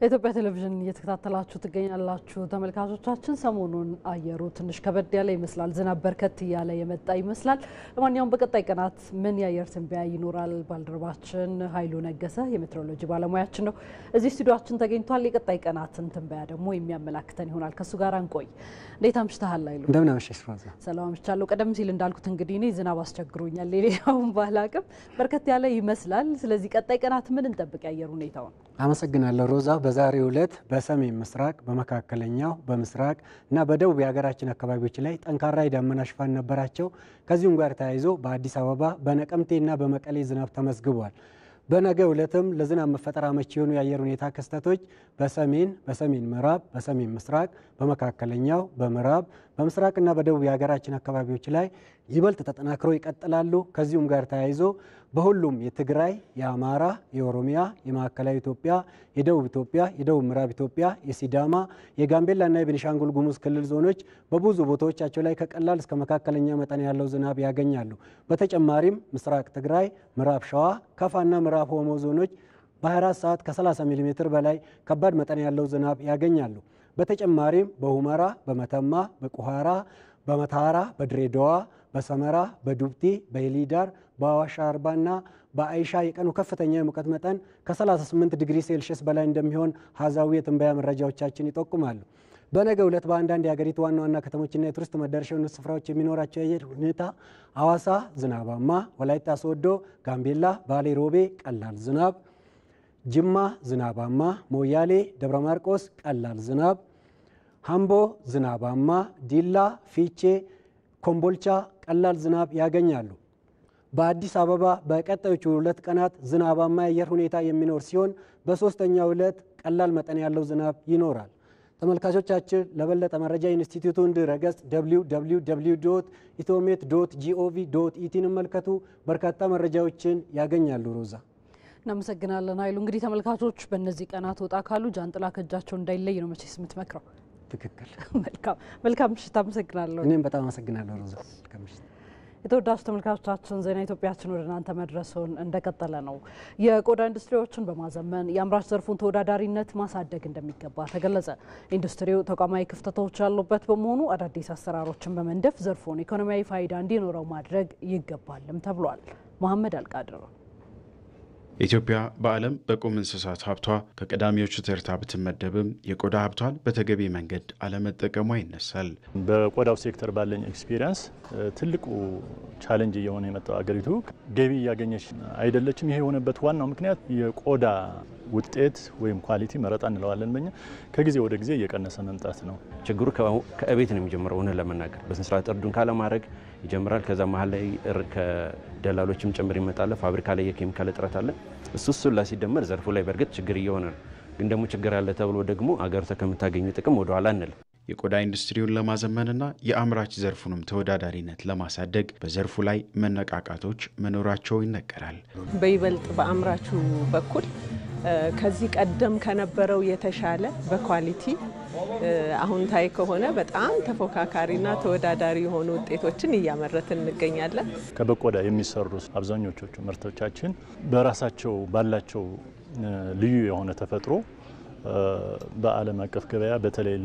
የኢትዮጵያ ቴሌቪዥን እየተከታተላችሁ ትገኛላችሁ ተመልካቾቻችን። ሰሞኑን አየሩ ትንሽ ከበድ ያለ ይመስላል። ዝናብ በርከት እያለ የመጣ ይመስላል። ለማንኛውም በቀጣይ ቀናት ምን የአየር ትንበያ ይኖራል? ባልደረባችን ኃይሉ ነገሰ የሜትሮሎጂ ባለሙያችን ነው እዚህ ስቱዲዮአችን ተገኝቷል። የቀጣይ ቀናትን ትንበያ ደግሞ የሚያመላክተን ይሆናል። ከሱ ጋር እንቆይ። እንዴት አምሽተሃል ኃይሉ? እንደምን አመሸሽ ሮዛ? ሰላም አምሽቻለሁ። ቀደም ሲል እንዳልኩት እንግዲህ እኔ ዝናብ አስቸግሮኛል። ሌላውን ባላቅም በርከት ያለ ይመስላል። ስለዚህ ቀጣይ ቀናት ምን እንጠብቅ የአየር ሁኔታውን? አመሰግናለሁ ሮዛ። በዛሬው ዕለት በሰሜን ምስራቅ፣ በመካከለኛው፣ በምስራቅ እና በደቡብ የሀገራችን አካባቢዎች ላይ ጠንካራ የዳመና ሽፋን ነበራቸው። ከዚሁም ጋር ተያይዞ በአዲስ አበባ በነቀምቴና በመቀሌ ዝናብ ተመዝግቧል። በነገው ዕለትም ለዝናብ መፈጠር አመቺ የሆኑ የአየር ሁኔታ ክስተቶች በሰሜን ምዕራብ፣ በሰሜን ምስራቅ፣ በመካከለኛው፣ በምዕራብ፣ በምስራቅና በደቡብ የሀገራችን አካባቢዎች ላይ ይበልጥ ተጠናክረው ይቀጥላሉ። ከዚሁም ጋር ተያይዞ በሁሉም የትግራይ፣ የአማራ፣ የኦሮሚያ፣ የማዕከላዊ ኢትዮጵያ፣ የደቡብ ኢትዮጵያ፣ የደቡብ ምዕራብ ኢትዮጵያ፣ የሲዳማ፣ የጋምቤላና የቤኒሻንጉል ጉሙዝ ክልል ዞኖች በብዙ ቦታዎቻቸው ላይ ከቀላል እስከ መካከለኛ መጠን ያለው ዝናብ ያገኛሉ። በተጨማሪም ምስራቅ ትግራይ፣ ምዕራብ ሸዋ፣ ከፋና ምዕራብ ኦሞ ዞኖች በ24 ሰዓት ከ30 ሚሊ ሜትር በላይ ከባድ መጠን ያለው ዝናብ ያገኛሉ። በተጨማሪም በሁመራ፣ በመተማ፣ በቁሃራ፣ በመታራ፣ በድሬዳዋ፣ በሰመራ፣ በዱብቲ፣ በኢሊዳር፣ በአዋሽ አርባና በአይሻ የቀኑ ከፍተኛ የሙቀት መጠን ከ38 ዲግሪ ሴልሺየስ በላይ እንደሚሆን ሀዛዊ የትንበያ መረጃዎቻችን ይጠቁማሉ። በነገው ዕለት በአንዳንድ የሀገሪቱ ዋና ዋና ከተሞችና የቱሪስት መዳረሻ የሆኑ ስፍራዎች የሚኖራቸው የአየር ሁኔታ ሐዋሳ ዝናባማ፣ ወላይታ ሶዶ፣ ጋምቤላ፣ ባሌ ሮቤ ቀላል ዝናብ፣ ጅማ ዝናባማ፣ ሞያሌ፣ ደብረ ማርቆስ ቀላል ዝናብ፣ ሀምቦ ዝናባማ፣ ዲላ፣ ፊቼ፣ ኮምቦልቻ ቀላል ዝናብ ያገኛሉ። በአዲስ አበባ በቀጣዮቹ 2 ቀናት ዝናባማ የአየር ሁኔታ የሚኖር ሲሆን በሶስተኛው ዕለት ቀላል መጠን ያለው ዝናብ ይኖራል። ተመልካቾቻችን ለበለጠ መረጃ ኢንስቲትዩቱን ድረገጽ www.itomet.gov.ኢቲን መልከቱ። በርካታ መረጃዎችን ያገኛሉ። ሮዛ እናመሰግናለን ኃይሉ። እንግዲህ ተመልካቾች በእነዚህ ቀናት ወጣ ካሉ ጃንጥላ ከእጃቸው እንዳይለይ ነው መቼስ የምትመክረው? ትክክል። መልካም ምሽት። አመሰግናለሁ። እኔም በጣም አመሰግናለሁ ሮዛ። የተወዳጁ ተመልካቾቻችን ዜና ኢትዮጵያችን ወደ እናንተ መድረሱን እንደቀጠለ ነው። የቆዳ ኢንዱስትሪዎችን በማዘመን የአምራች ዘርፉን ተወዳዳሪነት ማሳደግ እንደሚገባ ተገለጸ። ኢንዱስትሪው ተቋማዊ ክፍተቶች ያሉበት በመሆኑ አዳዲስ አሰራሮችን በመንደፍ ዘርፉን ኢኮኖሚያዊ ፋይዳ እንዲኖረው ማድረግ ይገባልም ተብሏል። መሐመድ አልቃድር ኢትዮጵያ በዓለም በቁም እንስሳት ሀብቷ ከቀዳሚዎቹ ተርታ ብትመደብም የቆዳ ሀብቷን በተገቢ መንገድ አለመጠቀሟ ይነሳል። በቆዳው ሴክተር ባለኝ ኤክስፒሪየንስ ትልቁ ቻሌንጅ እየሆነ የመጣው አገሪቱ ገቢ እያገኘች አይደለችም። ይሄ የሆነበት ዋናው ምክንያት የቆዳ ውጤት ወይም ኳሊቲ መረጣ እንለዋለን በእኛ ከጊዜ ወደ ጊዜ እየቀነሰ መምጣት ነው። ችግሩ ከቤት ነው የሚጀምረው። እውነት ለመናገር በስነ ስርዓት እርዱን ካለማድረግ ይጀምራል። ከዛ መሀል ላይ ከደላሎችም ጭምር ይመጣል። ፋብሪካ ላይ የኬሚካል እጥረት አለ። እሱ ላይ ሲደመር ዘርፉ ላይ በርግጥ ችግር እየሆነ ነው። ግን ደግሞ ችግር አለ ተብሎ ደግሞ አገሪቷ ከምታገኘው ጥቅም ወደ ኋላ አንል። የቆዳ ኢንዱስትሪውን ለማዘመንና የአምራች ዘርፉንም ተወዳዳሪነት ለማሳደግ በዘርፉ ላይ መነቃቃቶች መኖራቸው ይነገራል። በይበልጥ በአምራቹ በኩል ከዚህ ቀደም ከነበረው የተሻለ በኳሊቲ አሁን ታይ ከሆነ በጣም ተፎካካሪና ተወዳዳሪ የሆኑ ውጤቶችን እያመረትን እንገኛለን። ከበቆዳ የሚሰሩ አብዛኞቹ ምርቶቻችን በራሳቸው ባላቸው ልዩ የሆነ ተፈጥሮ በዓለም አቀፍ ገበያ በተለይ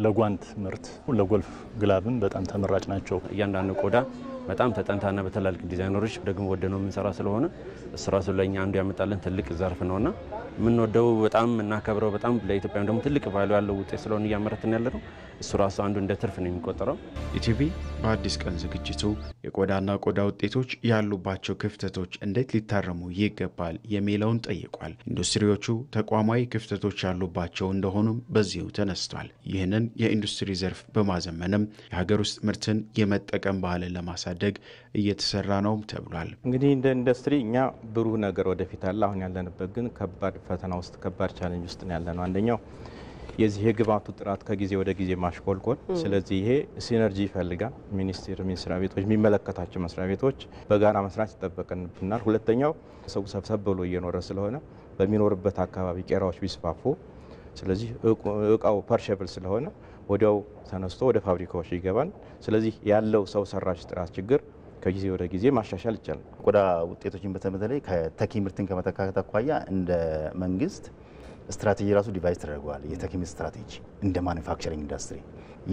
ለጓንት ምርት ለጎልፍ ግላብን በጣም ተመራጭ ናቸው። እያንዳንዱ ቆዳ በጣም ተጠንታና በተላልቅ ዲዛይነሮች ደግሞ ወደነው የምንሰራ ስለሆነ እሱ ለኛ አንዱ ያመጣለን ትልቅ ዘርፍ ነውና የምንወደው በጣም እናከብረው በጣም ለኢትዮጵያም ደግሞ ትልቅ ቫልዩ ያለው ውጤት ስለሆነ እያመረትን ያለነው እሱ ራሱ አንዱ እንደ ትርፍ ነው የሚቆጠረው። ኢቲቪ በአዲስ ቀን ዝግጅቱ የቆዳና ቆዳ ውጤቶች ያሉባቸው ክፍተቶች እንዴት ሊታረሙ ይገባል የሚለውን ጠይቋል። ኢንዱስትሪዎቹ ተቋማዊ ክፍተቶች ያሉባቸው እንደሆኑም በዚሁ ተነስቷል። ይህንን የኢንዱስትሪ ዘርፍ በማዘመንም የሀገር ውስጥ ምርትን የመጠቀም ባህልን ለማሳደግ እየተሰራ ነው ተብሏል። እንግዲህ እንደ ኢንዱስትሪ እኛ ብሩህ ነገር ወደፊት አለ። አሁን ያለንበት ግን ከባድ ፈተና ውስጥ ከባድ ቻሌንጅ ውስጥ ነው ያለነው። አንደኛው የዚህ የግብአቱ ጥራት ከጊዜ ወደ ጊዜ ማሽቆልቆል። ስለዚህ ይሄ ሲነርጂ ይፈልጋል። ሚኒስቴር መስሪያ ቤቶች የሚመለከታቸው መስሪያ ቤቶች በጋራ መስራት ይጠበቅብናል። ሁለተኛው ሰው ሰብሰብ ብሎ እየኖረ ስለሆነ በሚኖርበት አካባቢ ቄራዎች ቢስፋፉ፣ ስለዚህ እቃው ፐርሸብል ስለሆነ ወዲያው ተነስቶ ወደ ፋብሪካዎች ይገባል። ስለዚህ ያለው ሰው ሰራሽ ጥራት ችግር ከጊዜ ወደ ጊዜ ማሻሻል ይቻላል። ቆዳ ውጤቶችን በተለይ ከተኪ ምርትን ከመተካከት አኳያ እንደ መንግስት ስትራቴጂ ራሱ ዲቫይስ ተደርጓል። የተኪ ምርት ስትራቴጂ እንደ ማኑፋክቸሪንግ ኢንዱስትሪ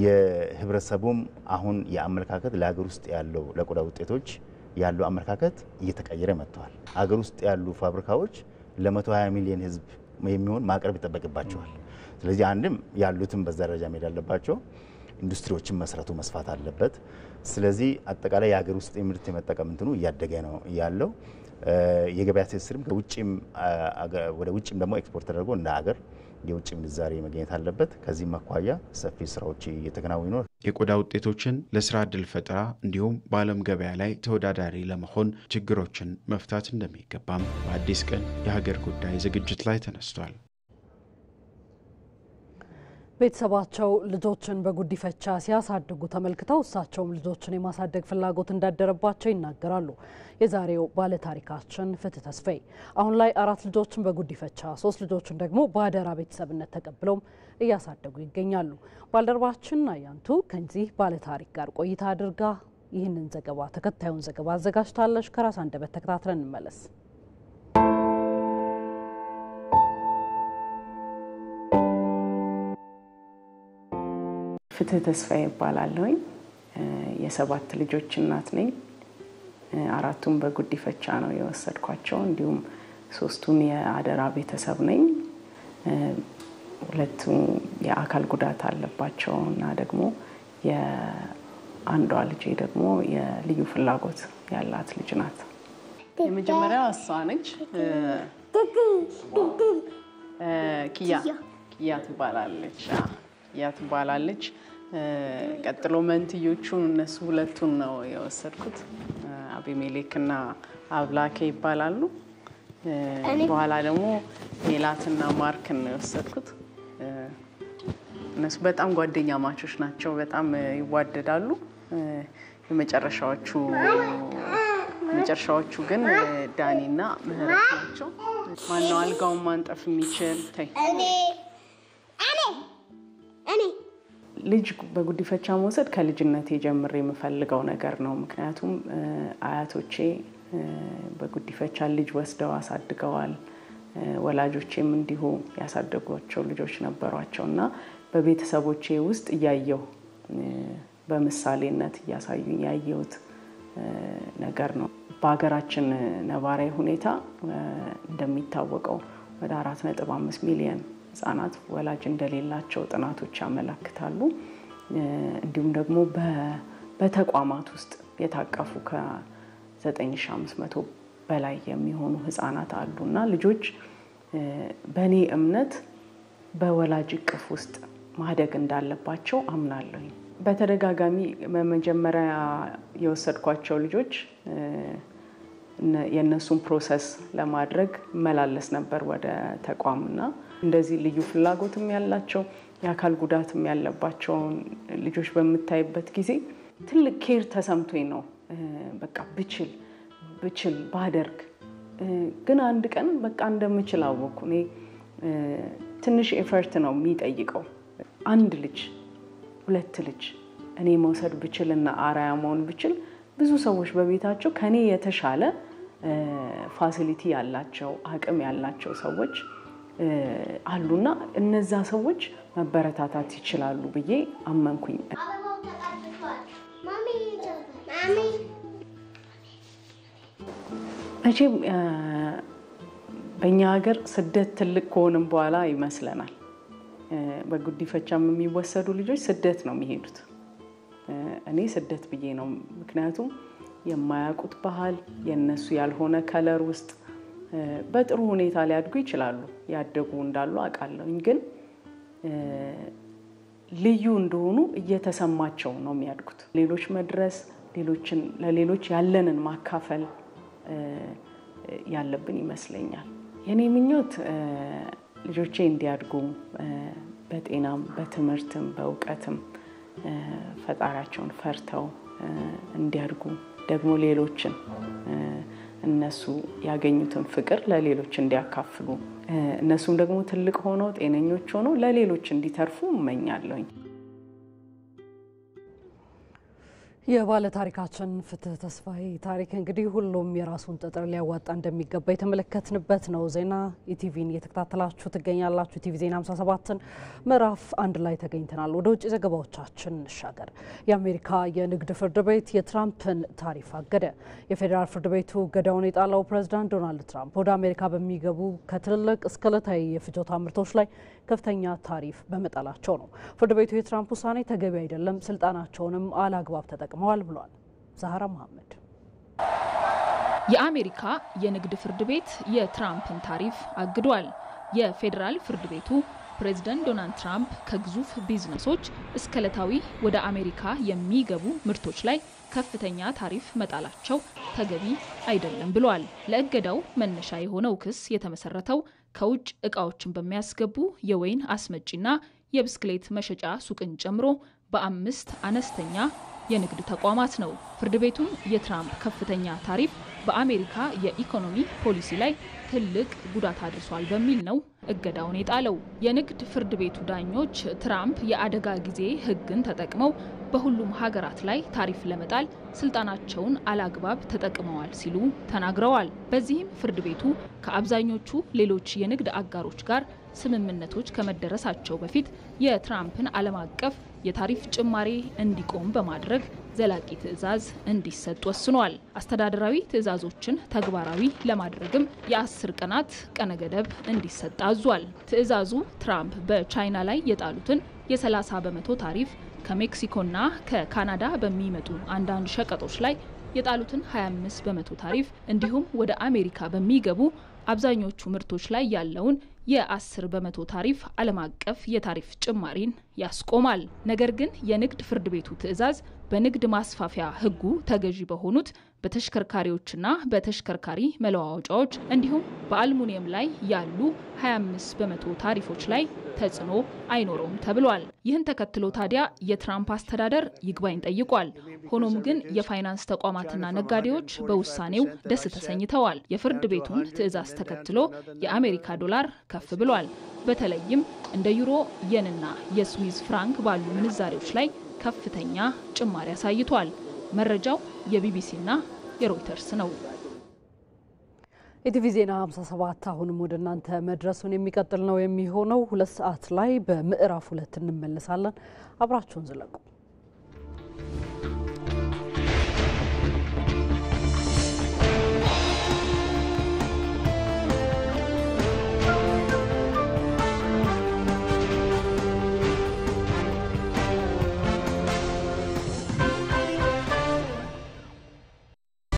የህብረተሰቡም አሁን የአመለካከት ለሀገር ውስጥ ያለው ለቆዳ ውጤቶች ያለው አመለካከት እየተቀየረ መጥቷል። ሀገር ውስጥ ያሉ ፋብሪካዎች ለ120 ሚሊዮን ህዝብ የሚሆን ማቅረብ ይጠበቅባቸዋል። ስለዚህ አንድም ያሉትን በዛ ደረጃ መሄድ አለባቸው። ኢንዱስትሪዎችን መስራቱ መስፋት አለበት። ስለዚህ አጠቃላይ የሀገር ውስጥ ምርት የመጠቀም እንትኑ እያደገ ነው ያለው። የገበያ ትስስርም ከውጭም ወደ ውጭም ደግሞ ኤክስፖርት ተደርጎ እንደ ሀገር የውጭ ምንዛሬ መገኘት አለበት። ከዚህ አኳያ ሰፊ ስራዎች እየተከናወኑ ነው። የቆዳ ውጤቶችን ለስራ ዕድል ፈጠራ እንዲሁም በዓለም ገበያ ላይ ተወዳዳሪ ለመሆን ችግሮችን መፍታት እንደሚገባም በአዲስ ቀን የሀገር ጉዳይ ዝግጅት ላይ ተነስቷል። ቤተሰባቸው ልጆችን በጉዲፈቻ ሲያሳድጉ ተመልክተው እሳቸውም ልጆችን የማሳደግ ፍላጎት እንዳደረባቸው ይናገራሉ። የዛሬው ባለታሪካችን ፍትህ ተስፋዬ አሁን ላይ 4 ልጆችን በጉዲፈቻ 3 ልጆችን ደግሞ በአደራ ቤተሰብነት ተቀብለውም እያሳደጉ ይገኛሉ። ባልደረባችን አያንቱ ከዚህ ባለታሪክ ጋር ቆይታ አድርጋ ይህንን ዘገባ ተከታዩን ዘገባ አዘጋጅታለች። ከራስ አንደበት ተከታትለን እንመለስ። ፍትህ ተስፋዬ ይባላለሁኝ። የ7 ልጆች እናት ነኝ። 4ቱን በጉዲፈቻ ነው የወሰድኳቸው። እንዲሁም 3ቱን የአደራ ቤተሰብ ነኝ። 2ቱ የአካል ጉዳት አለባቸው እና ደግሞ የአንዷ ልጄ ደግሞ የልዩ ፍላጎት ያላት ልጅ ናት። የመጀመሪያው እሷ ነች። ኪያ ትባላለች። ቀጥሎ መንትዮቹን እነሱ 2ቱን ነው የወሰድኩት። አቢሜሌክና አብላኬ ይባላሉ። በኋላ ደግሞ ሜላትና ማርክን ነው የወሰድኩት። እነሱ በጣም ጓደኛ ማቾች ናቸው። በጣም ይዋደዳሉ። የመጨረሻዎቹ ግን ዳኒና ምህረት ናቸው። ማነው አልጋውን ማንጠፍ የሚችል? ልጅ በጉዲፈቻ መውሰድ ከልጅነቴ ጀምሬ የምፈልገው ነገር ነው። ምክንያቱም አያቶቼ በጉዲፈቻ ልጅ ወስደው አሳድገዋል። ወላጆቼም እንዲሁ ያሳደጓቸው ልጆች ነበሯቸውና በቤተሰቦቼ ውስጥ እያየሁ በምሳሌነት እያሳዩኝ ያየሁት ነገር ነው። በሀገራችን ነባራዊ ሁኔታ እንደሚታወቀው ወደ 4.5 ሚሊዮን ህጻናት ወላጅ እንደሌላቸው ጥናቶች ያመለክታሉ። እንዲሁም ደግሞ በተቋማት ውስጥ የታቀፉ ከ9500 በላይ የሚሆኑ ህጻናት አሉና ልጆች በእኔ እምነት በወላጅ እቅፍ ውስጥ ማደግ እንዳለባቸው አምናለሁ። በተደጋጋሚ መጀመሪያ የወሰድኳቸው ልጆች የነሱን ፕሮሰስ ለማድረግ መላለስ ነበር ወደ ተቋምና እንደዚህ ልዩ ፍላጎትም ያላቸው የአካል ጉዳትም ያለባቸው ልጆች በመታይበት ጊዜ ትልቅ ኬር ተሰምቶኝ ነው በቃ ብችል ባደርግ ግን አንድ ቀን በቃ እንደምችል አወኩ። እኔ ትንሽ ኤፈርት ነው የሚጠይቀው። አንድ ልጅ ሁለት ልጅ እኔ መውሰድ ብችልና አራያ መሆን ብችል ብዙ ሰዎች በቤታቸው ከኔ የተሻለ ፋሲሊቲ ያላቸው አቅም ያላቸው ሰዎች አሉና እነዛ ሰዎች መበረታታት ይችላሉ ብዬ አመንኩኝ። መቼም በእኛ ሀገር ስደት ትልቅ ከሆነም በኋላ ይመስለናል። በጉዲፈቻም የሚወሰዱ ልጆች ስደት ነው የሚሄዱት። እኔ ስደት ብዬ ነው። ምክንያቱም የማያውቁት ባህል የነሱ ያልሆነ ከለር ውስጥ በጥሩ ሁኔታ ሊያድጉ ይችላሉ። ያደጉ እንዳሉ አውቃለሁኝ። ግን ልዩ እንደሆኑ እየተሰማቸው ነው የሚያድጉት። ሌሎች መድረስ፣ ለሌሎች ያለንን ማካፈል ያለብን ይመስለኛል። የኔ ምኞት ልጆቼ እንዲያድጉ በጤናም በትምህርትም በእውቀትም ፈጣሪያቸውን ፈርተው እንዲያድጉ ደግሞ ሌሎችን እነሱ ያገኙትን ፍቅር ለሌሎች እንዲያካፍሉ እነሱም ደግሞ ትልቅ ሆነው ጤነኞች ሆነው ለሌሎች እንዲተርፉ እመኛለሁኝ። የባለ ታሪካችን ፍትህ ተስፋዬ ታሪክ እንግዲህ ሁሉም የራሱን ጠጠር ሊያዋጣ እንደሚገባ የተመለከትንበት ነው። ዜና ኢቲቪን እየተከታተላችሁ ትገኛላችሁ። ኢቲቪ ዜና 57ን ምዕራፍ 1 ላይ ተገኝተናል። ወደ ውጭ ዘገባዎቻችን እንሻገር። የአሜሪካ የንግድ ፍርድ ቤት የትራምፕን ታሪፍ አገደ። የፌዴራል ፍርድ ቤቱ እገዳውን የጣለው ፕሬዝዳንት ዶናልድ ትራምፕ ወደ አሜሪካ በሚገቡ ከትልልቅ እስከ ዕለታዊ የፍጆታ ምርቶች ላይ ከፍተኛ ታሪፍ በመጣላቸው ነው። ፍርድ ቤቱ የትራምፕ ውሳኔ ተገቢ አይደለም፣ ስልጣናቸውንም አላግባብ ተጠቅመዋል ብሏል። ዛህራ መሐመድ። የአሜሪካ የንግድ ፍርድ ቤት የትራምፕን ታሪፍ አግዷል። የፌዴራል ፍርድ ቤቱ ፕሬዝዳንት ዶናልድ ትራምፕ ከግዙፍ ቢዝነሶች እስከ ዕለታዊ ወደ አሜሪካ የሚገቡ ምርቶች ላይ ከፍተኛ ታሪፍ መጣላቸው ተገቢ አይደለም ብሏል። ለእገዳው መነሻ የሆነው ክስ የተመሰረተው ከውጭ እቃዎችን በሚያስገቡ የወይን አስመጪና የብስክሌት መሸጫ ሱቅን ጨምሮ በ5 አነስተኛ የንግድ ተቋማት ነው። ፍርድ ቤቱም የትራምፕ ከፍተኛ ታሪፍ በአሜሪካ የኢኮኖሚ ፖሊሲ ላይ ትልቅ ጉዳት አድርሷል በሚል ነው እገዳውን የጣለው። የንግድ ፍርድ ቤቱ ዳኞች ትራምፕ የአደጋ ጊዜ ሕግን ተጠቅመው በሁሉም ሀገራት ላይ ታሪፍ ለመጣል ስልጣናቸውን አላግባብ ተጠቅመዋል ሲሉ ተናግረዋል። በዚህም ፍርድ ቤቱ ከአብዛኞቹ ሌሎች የንግድ አጋሮች ጋር ስምምነቶች ከመደረሳቸው በፊት የትራምፕን ዓለም አቀፍ የታሪፍ ጭማሪ እንዲቆም በማድረግ ዘላቂ ትዕዛዝ እንዲሰጥ ወስኗል። አስተዳደራዊ ትዕዛዞችን ተግባራዊ ለማድረግም የ10 ቀናት ቀነ ገደብ እንዲሰጥ አዟል። ትዕዛዙ ትራምፕ በቻይና ላይ የጣሉትን የ30 በመቶ ታሪፍ ከሜክሲኮና ከካናዳ በሚመጡ አንዳንድ ሸቀጦች ላይ የጣሉትን 25 በመቶ ታሪፍ እንዲሁም ወደ አሜሪካ በሚገቡ አብዛኞቹ ምርቶች ላይ ያለውን የ10 በመቶ ታሪፍ ዓለም አቀፍ የታሪፍ ጭማሪን ያስቆማል። ነገር ግን የንግድ ፍርድ ቤቱ ትዕዛዝ በንግድ ማስፋፊያ ሕጉ ተገዢ በሆኑት በተሽከርካሪዎችና በተሽከርካሪ መለዋወጫዎች እንዲሁም በአልሙኒየም ላይ ያሉ 25 በመቶ ታሪፎች ላይ ተጽዕኖ አይኖረውም ተብሏል። ይህን ተከትሎ ታዲያ የትራምፕ አስተዳደር ይግባኝ ጠይቋል። ሆኖም ግን የፋይናንስ ተቋማትና ነጋዴዎች በውሳኔው ደስ ተሰኝተዋል። የፍርድ ቤቱን ትዕዛዝ ተከትሎ የአሜሪካ ዶላር ከፍ ብሏል። በተለይም እንደ ዩሮ፣ የንና የስዊዝ ፍራንክ ባሉ ምንዛሬዎች ላይ ከፍተኛ ጭማሪ አሳይቷል። መረጃው የቢቢሲና የሮይተርስ ነው። ኢቲቪ ዜና 57 አሁንም ወደ እናንተ መድረሱን የሚቀጥል ነው የሚሆነው። 2 ሰዓት ላይ በምዕራፍ 2 እንመለሳለን። አብራችሁን ዝለቁ።